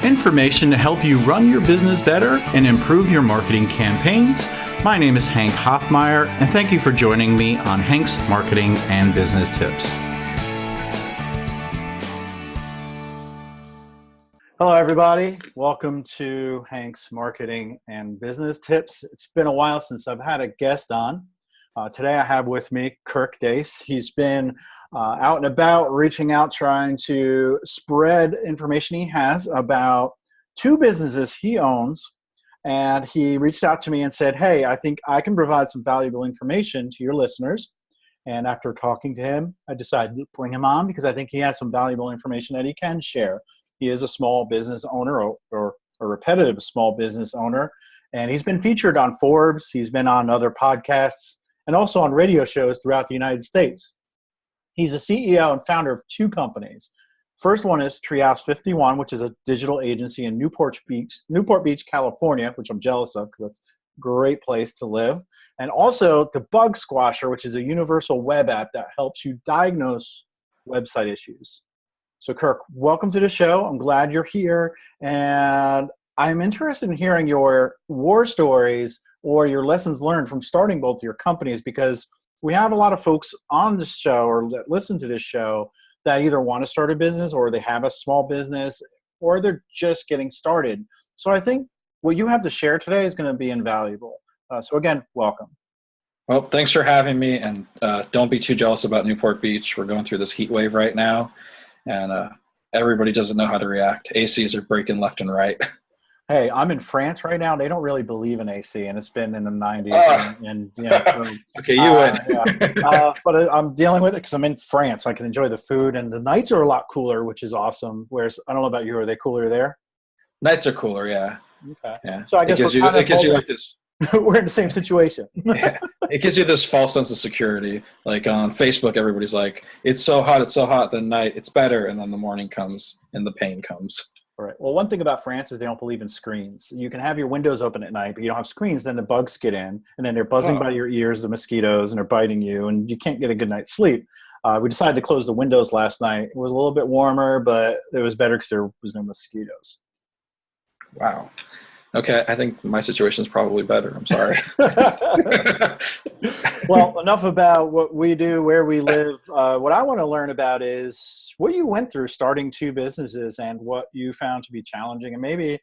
Information to help you run your business better and improve your marketing campaigns. My name is Hank Hoffmeier, and thank you for joining me on Hank's Marketing and Business Tips. Hello, everybody. Welcome to Hank's Marketing and Business Tips. It's been a while since I've had a guest on. Today I have with me Kirk Deis. He's been out and about, reaching out, trying to spread information he has about two businesses he owns. And he reached out to me and said, hey, I think I can provide some valuable information to your listeners. And after talking to him, I decided to bring him on because I think he has some valuable information that he can share. He is a small business owner or a repetitive small business owner. And he's been featured on Forbes. He's been on other podcasts and also on radio shows throughout the United States. He's the CEO and founder of two companies. First one is Treehouse 51, which is a digital agency in Newport Beach, California, which I'm jealous of because that's a great place to live. And also the Bug Squasher, which is a universal web app that helps you diagnose website issues. So Kirk, welcome to the show. I'm glad you're here. And I'm interested in hearing your war stories or your lessons learned from starting both your companies, because we have a lot of folks on this show or that listen to this show that either want to start a business or they have a small business or they're just getting started. So I think what you have to share today is going to be invaluable. So again, welcome. Well, thanks for having me, and don't be too jealous about Newport Beach. We're going through this heat wave right now, and everybody doesn't know how to react. ACs are breaking left and right. Hey, I'm in France right now. They don't really believe in AC, and it's been in the 90s. And okay, you win. But I'm dealing with it because I'm in France. I can enjoy the food, and the nights are a lot cooler, which is awesome. Whereas I don't know about you, are they cooler there? Nights are cooler, yeah. Okay. Yeah. So I guess it gives you like this. We're in the same situation. Yeah. It gives you this false sense of security. Like on Facebook, everybody's like, "It's so hot. Then night, it's better," and then the morning comes and the pain comes. Right. Well, one thing about France is they don't believe in screens. You can have your windows open at night, but you don't have screens. Then the bugs get in, and then they're buzzing by your ears, the mosquitoes, and they're biting you, and you can't get a good night's sleep. We decided to close the windows last night. It was a little bit warmer, but it was better because there was no mosquitoes. Wow. Okay, I think my situation is probably better. I'm sorry. Well, enough about what we do, where we live. What I want to learn about is what you went through starting two businesses and what you found to be challenging, and maybe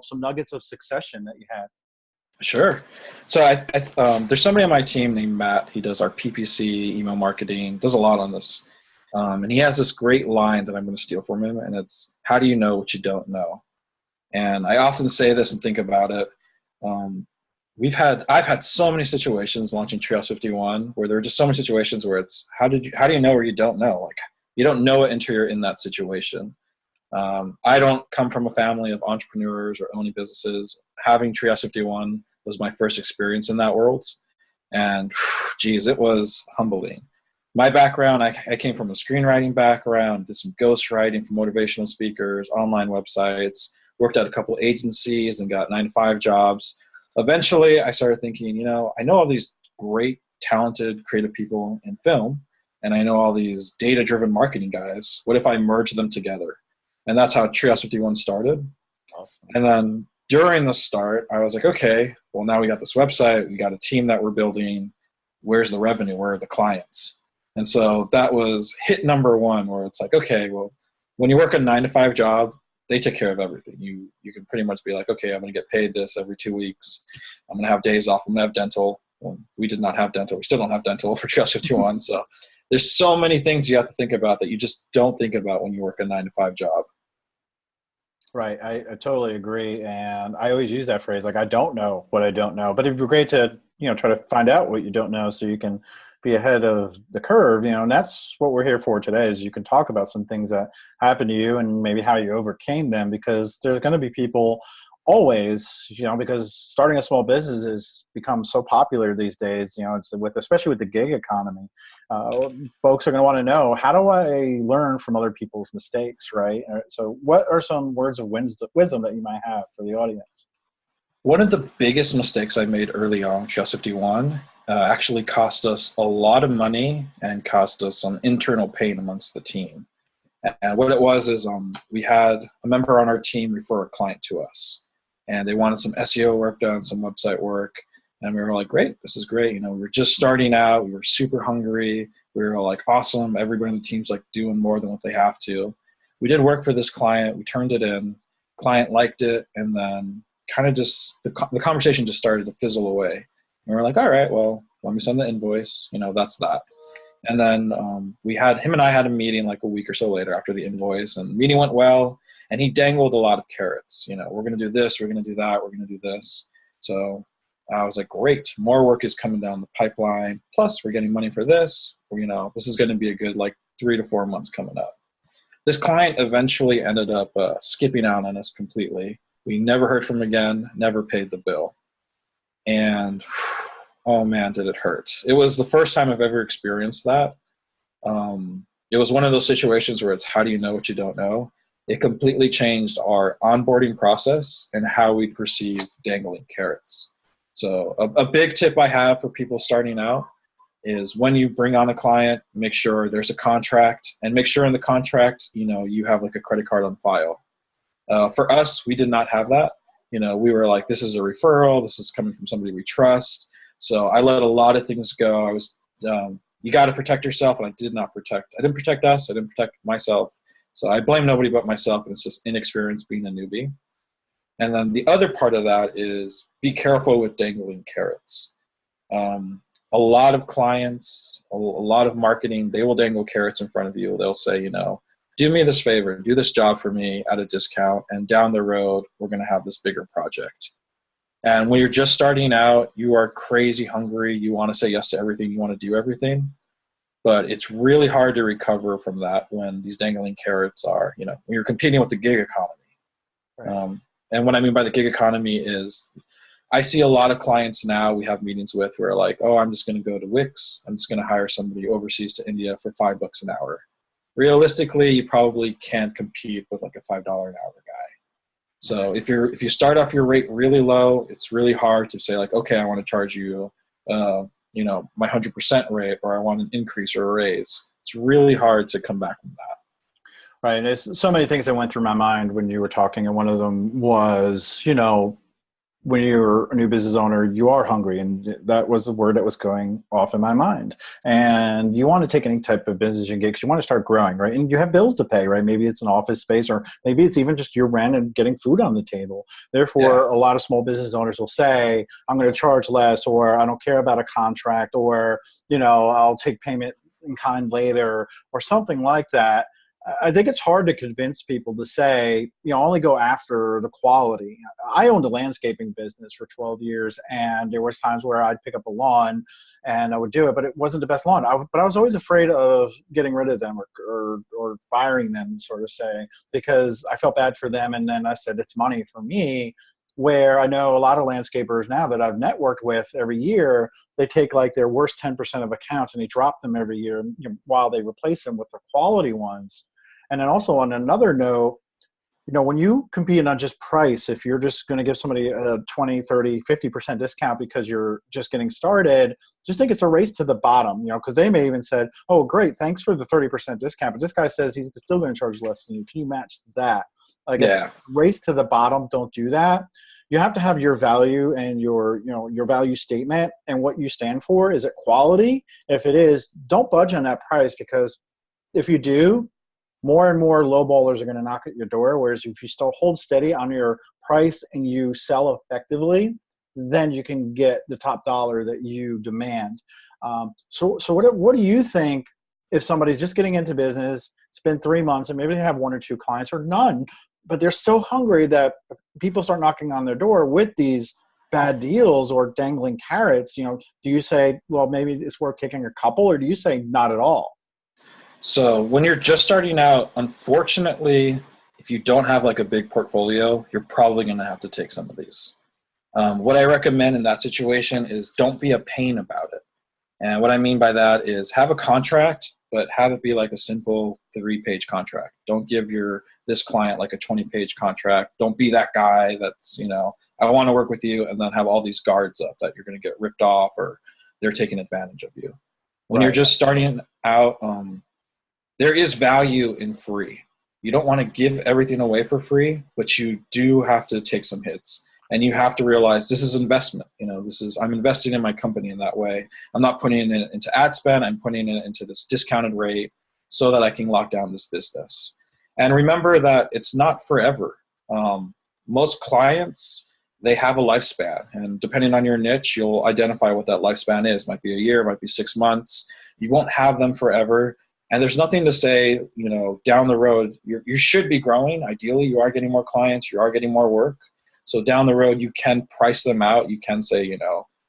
some nuggets of succession that you had. Sure. So there's somebody on my team named Matt. He does our PPC, email marketing, does a lot on this. And he has this great line that I'm going to steal from him, and it's, "How do you know what you don't know?" And I often say this and think about it. I've had so many situations launching Treehouse 51 where there are just so many situations where it's, how do you know where you don't know? Like, you don't know it until you're in that situation. I don't come from a family of entrepreneurs or owning businesses. Having Treehouse 51 was my first experience in that world. And geez, it was humbling. My background, I came from a screenwriting background, did some ghostwriting for motivational speakers, online websites, worked at a couple agencies and got 9-to-5 jobs. Eventually, I started thinking, I know all these great, talented, creative people in film, and I know all these data-driven marketing guys. What if I merge them together? And that's how Treehouse 51 started. Awesome. And then during the start, I was like, okay, well, now we got this website. We got a team that we're building. Where's the revenue? Where are the clients? And so that was hit number one, where it's like, okay, well, when you work a 9-to-5 job, they take care of everything. You can pretty much be like, okay, I'm going to get paid this every 2 weeks. I'm going to have days off. I'm going to have dental. Well, we did not have dental. We still don't have dental for Treehouse 51. So there's so many things you have to think about that you just don't think about when you work a 9-to-5 job. Right. I totally agree. And I always use that phrase, like, I don't know what I don't know. But it'd be great to, try to find out what you don't know so you can be ahead of the curve, and that's what we're here for today, is you can talk about some things that happened to you and maybe how you overcame them, because there's going to be people always, because starting a small business has become so popular these days, it's especially with the gig economy. Folks are going to want to know, how do I learn from other people's mistakes, right? So what are some words of wisdom that you might have for the audience? One of the biggest mistakes I made early on, Treehouse 51, actually cost us a lot of money and cost us some internal pain amongst the team. And what it was is we had a member on our team refer a client to us, and they wanted some SEO work done, some website work. And we were like, great, this is great. You know, we were just starting out. We were super hungry. We were like, awesome. Everybody on the team's like doing more than what they have to. We did work for this client. We turned it in. Client liked it. And then kind of just the conversation just started to fizzle away. And we were like, all right, well, let me send the invoice. You know, that's that. And then him and I had a meeting like a week or so later after the invoice, and the meeting went well, and he dangled a lot of carrots. You know, we're going to do this, we're going to do that, we're going to do this. So I was like, great, more work is coming down the pipeline. Plus we're getting money for this. You know, this is going to be a good like 3 to 4 months coming up. This client eventually ended up skipping out on us completely. We never heard from him again, never paid the bill. And oh man, did it hurt. It was the first time I've ever experienced that. It was one of those situations where it's how do you know what you don't know? It completely changed our onboarding process and how we perceive dangling carrots. So a big tip I have for people starting out is when you bring on a client, make sure there's a contract, and make sure in the contract, you know, you have like a credit card on file. For us, we did not have that. You know, we were like, this is a referral. This is coming from somebody we trust. So I let a lot of things go. I was, you got to protect yourself, and I didn't protect us. I didn't protect myself. So I blame nobody but myself, and it's just inexperience being a newbie. And then the other part of that is be careful with dangling carrots. A lot of clients, a lot of marketing, they will dangle carrots in front of you. They'll say, you know, do me this favor, do this job for me at a discount, and down the road, we're going to have this bigger project. And when you're just starting out, you are crazy hungry. You want to say yes to everything. You want to do everything. But it's really hard to recover from that when these dangling carrots are, you know, when you're competing with the gig economy. Right. And what I mean by the gig economy is I see a lot of clients now we have meetings with who are like, oh, I'm just going to go to Wix. I'm just going to hire somebody overseas to India for $5 an hour. Realistically, you probably can't compete with like a $5 an hour guy. So if you start off your rate really low, it's really hard to say like, okay, I want to charge you, you know, my 100% rate, or I want an increase or a raise. It's really hard to come back from that. Right. There's so many things that went through my mind when you were talking, and one of them was, you know, when you're a new business owner, you are hungry, and that was the word that was going off in my mind. And you want to take any type of business you get because you want to start growing, right? And you have bills to pay, right? Maybe it's an office space, or maybe it's even just your rent and getting food on the table. Therefore, a lot of small business owners will say, I'm going to charge less, or I don't care about a contract, or, you know, I'll take payment in kind later, or something like that. I think it's hard to convince people to say, you know, only go after the quality. I owned a landscaping business for 12 years, and there was times where I'd pick up a lawn and I would do it, but it wasn't the best lawn. But I was always afraid of getting rid of them or firing them, sort of say, because I felt bad for them. And then I said, it's money for me. Where I know a lot of landscapers now that I've networked with every year, they take like their worst 10% of accounts and they drop them every year, you know, while they replace them with the quality ones. And then also on another note, you know, when you compete on just price, if you're just going to give somebody a 20, 30, 50% discount because you're just getting started, just think it's a race to the bottom, you know, because they may even said, oh, great, thanks for the 30% discount. But this guy says he's still going to charge less than you. Can you match that? Like, it's race to the bottom. Don't do that. You have to have your value and your value statement and what you stand for. Is it quality? If it is, don't budge on that price, because if you do, more and more lowballers are going to knock at your door. Whereas if you still hold steady on your price and you sell effectively, then you can get the top dollar that you demand. So what do you think if somebody's just getting into business, it's been 3 months, and maybe they have 1 or 2 clients or none, but they're so hungry that people start knocking on their door with these bad deals or dangling carrots? You know, do you say, well, maybe it's worth taking a couple, or do you say not at all? So when you're just starting out, unfortunately, if you don't have like a big portfolio, you're probably going to have to take some of these. What I recommend in that situation is don't be a pain about it. And what I mean by that is have a contract, but have it be like a simple 3-page contract. Don't give this client like a 20-page contract. Don't be that guy that's, you know, I want to work with you, and then have all these guards up that you're going to get ripped off or they're taking advantage of you. When you're just starting out, there is value in free. You don't want to give everything away for free, but you do have to take some hits. And you have to realize this is investment. I'm investing in my company in that way. I'm not putting it into ad spend. I'm putting it into this discounted rate so that I can lock down this business. And remember that it's not forever. Most clients, they have a lifespan. And depending on your niche, you'll identify what that lifespan is. It might be a year, it might be 6 months. You won't have them forever. And there's nothing to say, down the road, you should be growing. Ideally, you are getting more clients, you are getting more work. So down the road, you can price them out. You can say,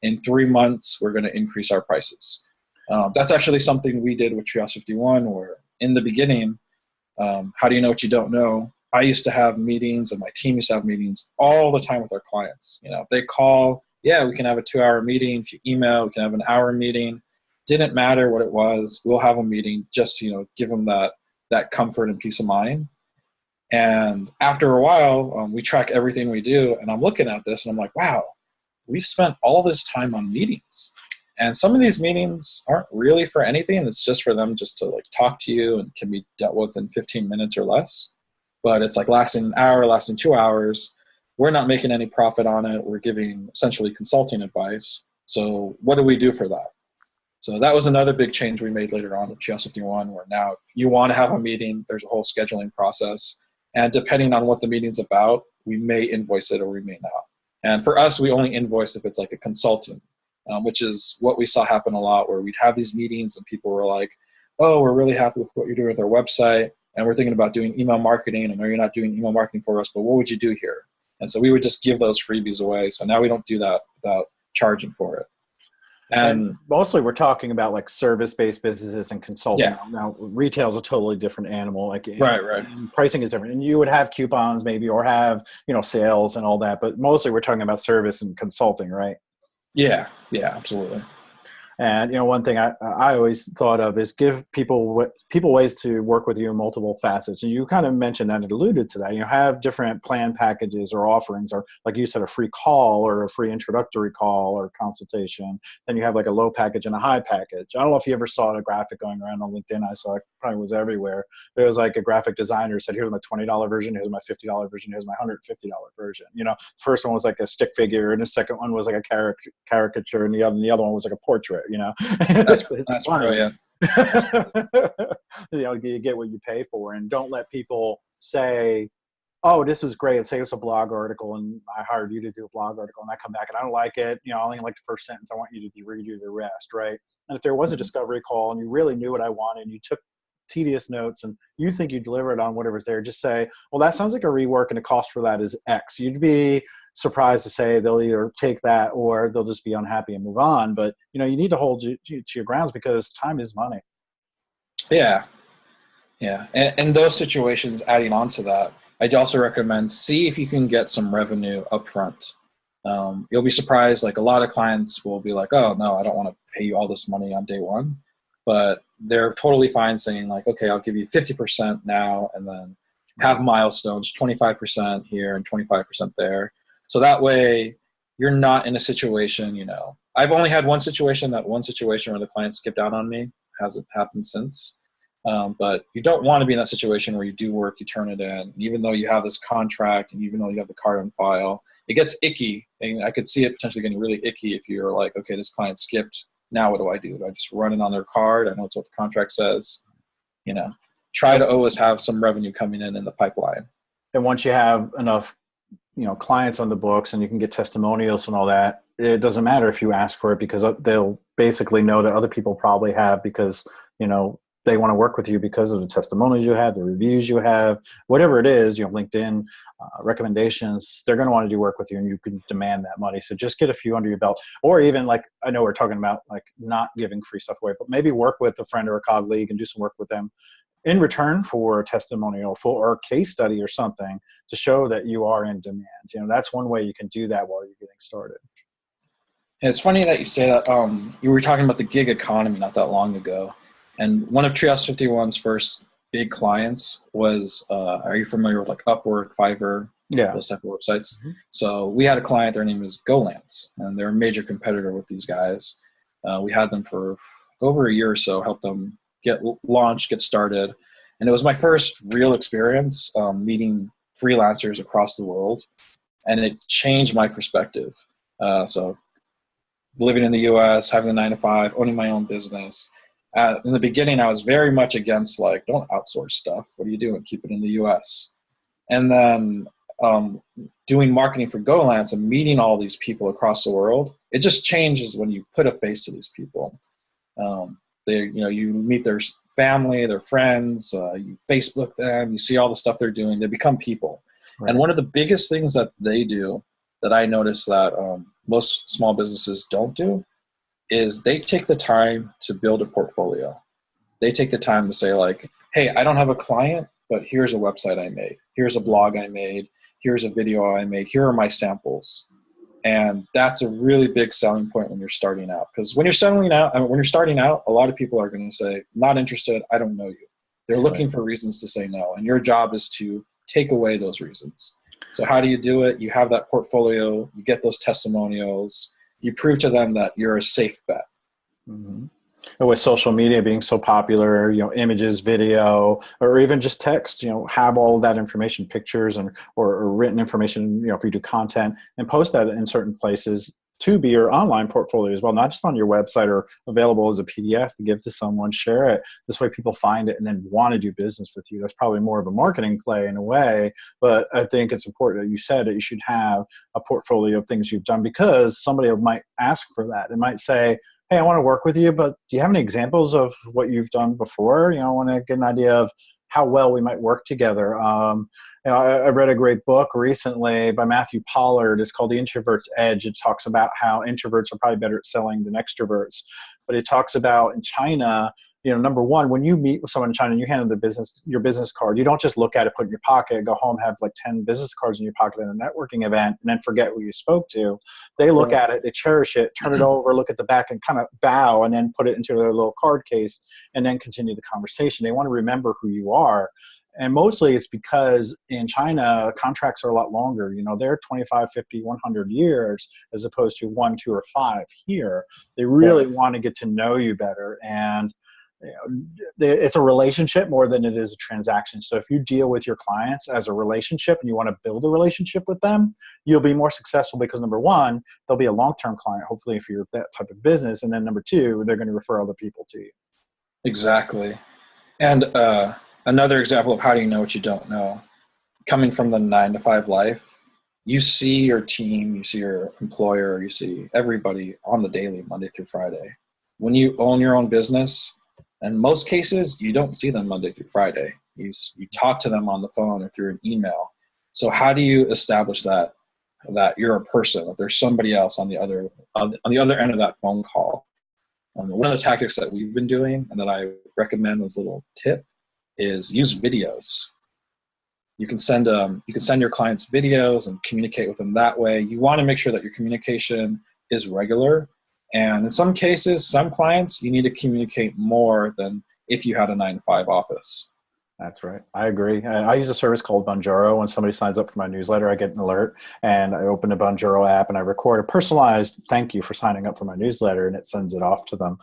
in 3 months, we're going to increase our prices. That's actually something we did with Treehouse 51, where in the beginning, how do you know what you don't know? I used to have meetings, and my team used to have meetings all the time with our clients. If they call, yeah, we can have a 2-hour meeting. If you email, we can have an hour meeting. Didn't matter what it was. We'll have a meeting just, give them that comfort and peace of mind. And after a while, we track everything we do. And I'm looking at this and I'm like, wow, we've spent all this time on meetings. And some of these meetings aren't really for anything. It's just for them just to talk to you and can be dealt with in 15 minutes or less. But it's lasting an hour, lasting 2 hours. We're not making any profit on it. We're giving essentially consulting advice. So what do we do for that? So that was another big change we made later on with Treehouse 51, where now if you want to have a meeting, there's a whole scheduling process. And depending on what the meeting's about, we may invoice it or we may not. And for us, we only invoice if it's a consulting, which is what we saw happen a lot, where we'd have these meetings and people were like, oh, we're really happy with what you're doing with our website. And we're thinking about doing email marketing. I know you're not doing email marketing for us, but what would you do here? And so we would just give those freebies away. So now we don't do that without charging for it. And mostly we're talking about service-based businesses and consulting. Yeah. Now retail is a totally different animal. Right. Pricing is different, and you would have coupons maybe, or have sales and all that. But mostly we're talking about service and consulting, right? Yeah, absolutely. And one thing I always thought of is give people ways to work with you in multiple facets. And you kind of mentioned that and alluded to that. Have different plan packages or offerings, or like you said, a free call or a free introductory call or consultation. Then you have a low package and a high package. I don't know if you ever saw a graphic going around on LinkedIn. I saw it probably was everywhere. But it was a graphic designer said, here's my $20 version, here's my $50 version, here's my $150 version. First one was a stick figure, and the second one was a caricature, and the other one was a portrait. That's brilliant. You get what you pay for, and don't let people say, oh, this is great. Say it's a blog article and I hired you to do a blog article, and I come back and I don't like it. I only like the first sentence. I want you to redo the rest. Right. And if there was a discovery call and you really knew what I wanted and you took tedious notes and you think you delivered on whatever's there, just say, well, that sounds like a rework and the cost for that is X. You'd be surprised to say they'll either take that or they'll just be unhappy and move on. But you need to hold you to your grounds, because time is money. Yeah. And those situations, adding on to that, I'd also recommend see if you can get some revenue upfront. You'll be surprised. A lot of clients will be like, oh no, I don't want to pay you all this money on day one, but they're totally fine saying okay, I'll give you 50% now, and then have milestones, 25% here and 25% there. So that way you're not in a situation, I've only had one situation where the client skipped out on me. Hasn't happened since. But you don't want to be in that situation where you do work, you turn it in, and even though you have this contract and even though you have the card on file, it gets icky. And I could see it potentially getting really icky if you're like, okay, this client skipped. Now what do I do? Do I just run it on their card? I know it's what the contract says. Try to always have some revenue coming in the pipeline. And once you have enough clients on the books and you can get testimonials and all that, it doesn't matter if you ask for it, because they'll basically know that other people probably have, because they want to work with you because of the testimonials you have, the reviews you have, whatever it is, LinkedIn recommendations. They're going to want to do work with you, and you can demand that money. So just get a few under your belt, or even I know we're talking about not giving free stuff away, but maybe work with a friend or a colleague and do some work with them in return for a testimonial or a case study or something to show that you are in demand. That's one way you can do that while you're getting started. And it's funny that you say that. You were talking about the gig economy not that long ago. And one of Treehouse 51's first big clients was, are you familiar with Upwork, Fiverr, those type of websites? Mm-hmm. So we had a client, their name is GoLance, and they're a major competitor with these guys. We had them for over a year or so, helped them get launched, get started. And it was my first real experience meeting freelancers across the world, and it changed my perspective. So living in the US, having the 9-to-5, owning my own business. In the beginning, I was very much against like, don't outsource stuff. What are you doing? Keep it in the US. And then doing marketing for GoLance and meeting all these people across the world, it just changes when you put a face to these people. You meet their family, their friends, you Facebook them, you see all the stuff they're doing. They become people. Right. And one of the biggest things that they do that I notice that most small businesses don't do is they take the time to build a portfolio. They take the time to say like, hey, I don't have a client, but here's a website I made. Here's a blog I made. Here's a video I made. Here are my samples. And that's a really big selling point when you're starting out. Because when you're starting out, a lot of people are going to say, not interested, I don't know you. They're looking for reasons to say no. And your job is to take away those reasons. So how do you do it? You have that portfolio, you get those testimonials, you prove to them that you're a safe bet. Mm-hmm. With social media being so popular, images, video, or even just text, have all of that information, pictures or written information, if you do content, and post that in certain places to be your online portfolio as well, not just on your website or available as a PDF to give to someone, share it. This way people find it and then want to do business with you. That's probably more of a marketing play in a way, but I think it's important that you said that you should have a portfolio of things you've done, because somebody might ask for that. They might say, hey, I want to work with you, but do you have any examples of what you've done before? I want to get an idea of how well we might work together. I read a great book recently by Matthew Pollard. It's called The Introvert's Edge. It talks about how introverts are probably better at selling than extroverts. But it talks about in China, number one, when you meet with someone in China and you hand them your business card, you don't just look at it, put it in your pocket, go home, have like 10 business cards in your pocket at a networking event, and then forget who you spoke to. They look at it, they cherish it, turn it over, look at the back and kind of bow, and then put it into their little card case and then continue the conversation. They want to remember who you are. And mostly it's because in China, contracts are a lot longer. They're 25, 50, 100 years as opposed to 1, 2, or 5 here. They really want to get to know you better. And it's a relationship more than it is a transaction. So if you deal with your clients as a relationship and you want to build a relationship with them, you'll be more successful because number one, they'll be a long-term client, hopefully if you're that type of business. And then number two, they're going to refer other people to you. Exactly. And another example of how do you know what you don't know, coming from the 9-to-5 life, you see your team, you see your employer, you see everybody on the daily, Monday through Friday. When you own your own business, in most cases, you don't see them Monday through Friday. You talk to them on the phone or through an email. So how do you establish that you're a person, that there's somebody else on the other end of that phone call? One of the tactics that we've been doing and that I recommend as a little tip is use videos. You can send your clients videos and communicate with them that way. You want to make sure that your communication is regular. And in some cases, some clients, you need to communicate more than if you had a 9-to-5 office. That's right. I agree. I use a service called Banjara. When somebody signs up for my newsletter, I get an alert and I open the Banjara app and I record a personalized thank you for signing up for my newsletter, and it sends it off to them.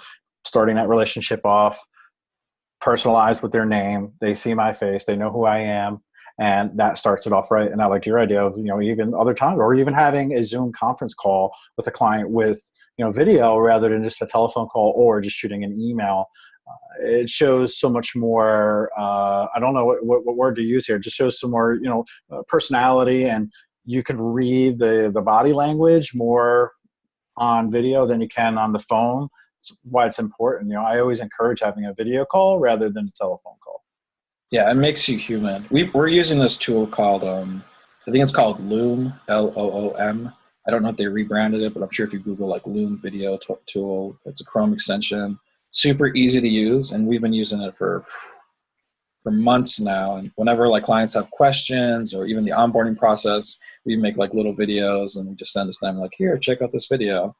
Starting that relationship off, personalized with their name. They see my face. They know who I am. And that starts it off right. And I like your idea of, even other times, or even having a Zoom conference call with a client with, video rather than just a telephone call or just shooting an email. It shows so much more, I don't know what word to use here. It just shows some more, personality, and you can read the body language more on video than you can on the phone. That's why it's important. I always encourage having a video call rather than a telephone call. Yeah, it makes you human. We're using this tool called, I think it's called Loom, Loom. I don't know if they rebranded it, but I'm sure if you Google like Loom video tool, it's a Chrome extension, super easy to use. And we've been using it for months now. And whenever like clients have questions or even the onboarding process, we make like little videos and we just send it to them like, here, check out this video.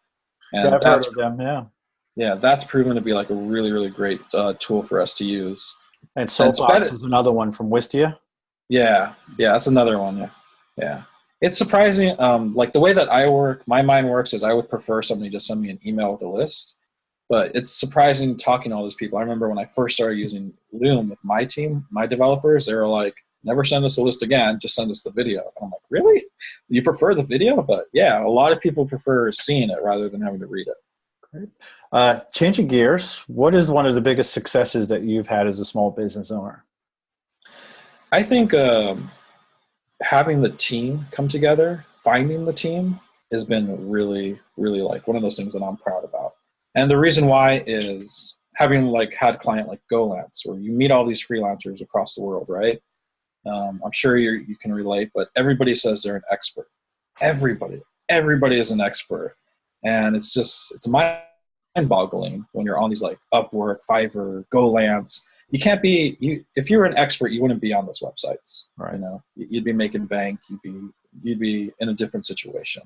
And yeah, I've heard of them, yeah. Yeah, that's proven to be like a really, really great tool for us to use. And Soapbox is another one from Wistia. Yeah, that's another one. Yeah. It's surprising. Like the way that I work, my mind works is I would prefer somebody just send me an email with a list. But it's surprising talking to all these people. I remember when I first started using Loom with my team, my developers, they were like, never send us a list again, just send us the video. And I'm like, really? You prefer the video? But yeah, a lot of people prefer seeing it rather than having to read it. Great. Changing gears, what is one of the biggest successes that you've had as a small business owner? I think having the team come together, finding the team has been really, really like one of those things that I'm proud about. And the reason why is having like had client like GoLance, where you meet all these freelancers across the world, right? I'm sure you can relate, but everybody says they're an expert. Everybody is an expert. And it's mind-boggling when you're on these like Upwork, Fiverr, GoLance. You can't be, if you were an expert, you wouldn't be on those websites. Right. You know, you'd be making bank, you'd be in a different situation.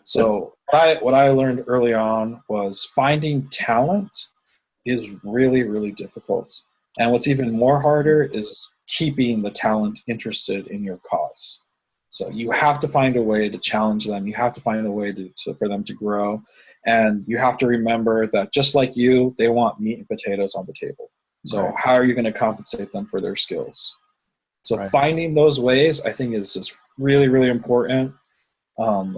So what I learned early on was finding talent is really, really difficult. And what's even more harder is keeping the talent interested in your cause. So you have to find a way to challenge them. You have to find a way for them to grow. And you have to remember that just like you, they want meat and potatoes on the table. So Right. how are you going to compensate them for their skills? So Right. finding those ways, I think, is just really, really important.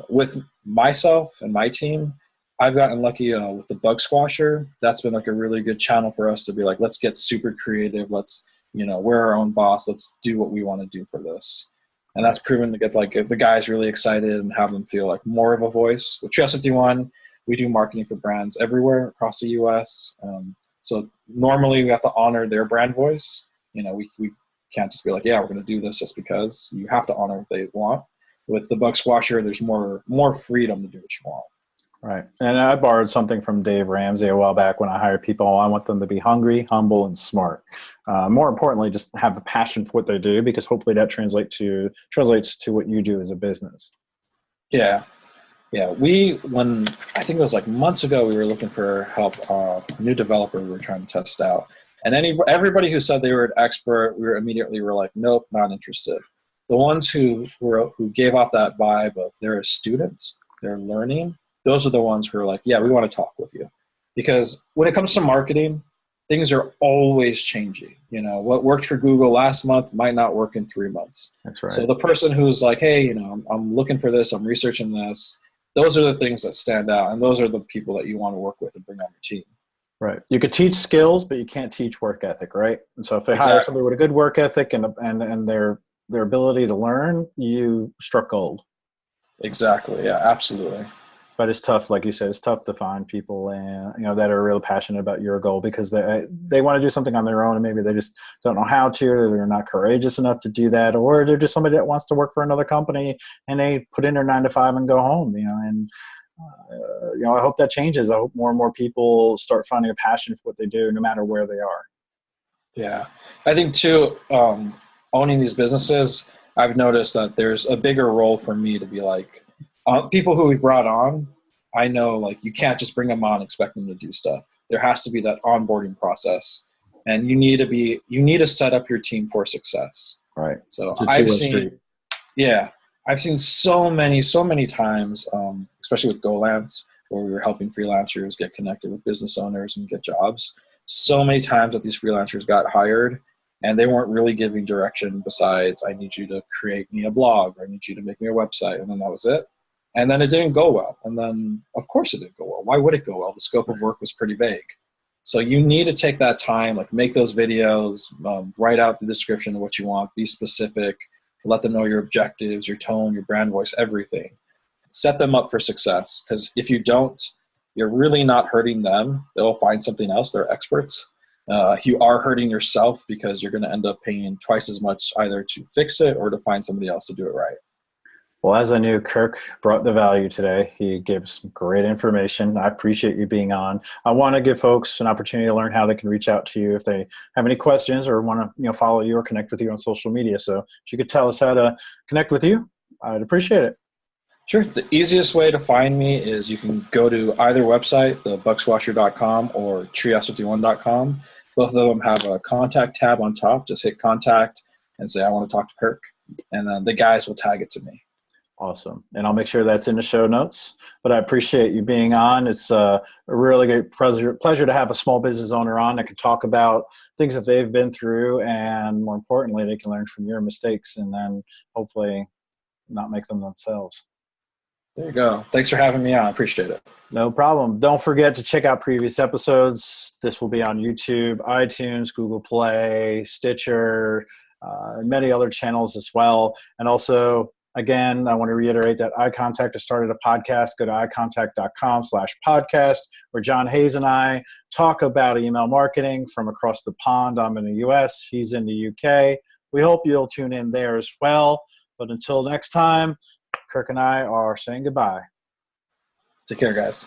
With myself and my team, I've gotten lucky with the Bug Squasher. That's been like a really good channel for us to be like, let's get super creative. Let's, we're our own boss. Let's do what we want to do for this. And that's proven to get like the guys really excited and have them feel like more of a voice. With Treehouse 51, we do marketing for brands everywhere across the U.S. So normally we have to honor their brand voice. We can't just be like, yeah, we're going to do this just because. You have to honor what they want. With the Bug Squasher, there's more freedom to do what you want. Right. And I borrowed something from Dave Ramsey a while back when I hire people. I want them to be hungry, humble, and smart. More importantly, just have a passion for what they do, because hopefully that translates to what you do as a business. Yeah. Yeah. When I think it was like months ago, we were looking for help, a new developer we were trying to test out. And everybody who said they were an expert, we were like, nope, not interested. The ones who gave off that vibe of they're a student, they're learning, those are the ones who are like, yeah, we want to talk with you. Because when it comes to marketing, things are always changing. What worked for Google last month might not work in 3 months. That's right. So the person who's like, hey, I'm looking for this, I'm researching this, those are the things that stand out. And those are the people that you want to work with and bring on your team. Right. You could teach skills, but you can't teach work ethic, right? And so if they hire somebody with a good work ethic and their ability to learn, you struck gold. Exactly. Yeah, absolutely. But it's tough, like you said, it's tough to find people that are really passionate about your goal, because they want to do something on their own and maybe they just don't know how to, or they're not courageous enough to do that, or they're just somebody that wants to work for another company and they put in their 9 to 5 and go home. I hope that changes. I hope more and more people start finding a passion for what they do, no matter where they are. Yeah, I think too, owning these businesses, I've noticed that there's a bigger role for me to be like, people who we've brought on, I know like you can't just bring them on and expect them to do stuff. There has to be that onboarding process, and you need to set up your team for success. Right. So I've seen so many times, especially with GoLance, where we were helping freelancers get connected with business owners and get jobs. So many times that these freelancers got hired and they weren't really giving direction besides, I need you to create me a blog, or I need you to make me a website. And then that was it. And then it didn't go well. And then, of course, it didn't go well. Why would it go well? The scope of work was pretty vague. So you need to take that time, like make those videos, write out the description of what you want, be specific, let them know your objectives, your tone, your brand voice, everything. Set them up for success. Because if you don't, you're really not hurting them. They'll find something else. They're experts. You are hurting yourself, because you're going to end up paying twice as much either to fix it or to find somebody else to do it right. Well, as I knew, Kirk brought the value today. He gave some great information. I appreciate you being on. I want to give folks an opportunity to learn how they can reach out to you if they have any questions or want to follow you or connect with you on social media. So if you could tell us how to connect with you, I'd appreciate it. Sure. The easiest way to find me is you can go to either website, the bugsquasher.com or treehouse51.com. Both of them have a contact tab on top. Just hit contact and say, I want to talk to Kirk. And then the guys will tag it to me. Awesome. And I'll make sure that's in the show notes. But I appreciate you being on. It's a really great pleasure to have a small business owner on that can talk about things that they've been through. And more importantly, they can learn from your mistakes and then hopefully not make them themselves. There you go. Thanks for having me on. I appreciate it. No problem. Don't forget to check out previous episodes. This will be on YouTube, iTunes, Google Play, Stitcher, many other channels as well. And also, again, I want to reiterate that iContact has started a podcast. Go to iContact.com/podcast, where John Hayes and I talk about email marketing from across the pond. I'm in the US. He's in the UK. We hope you'll tune in there as well. But until next time, Kirk and I are saying goodbye. Take care, guys.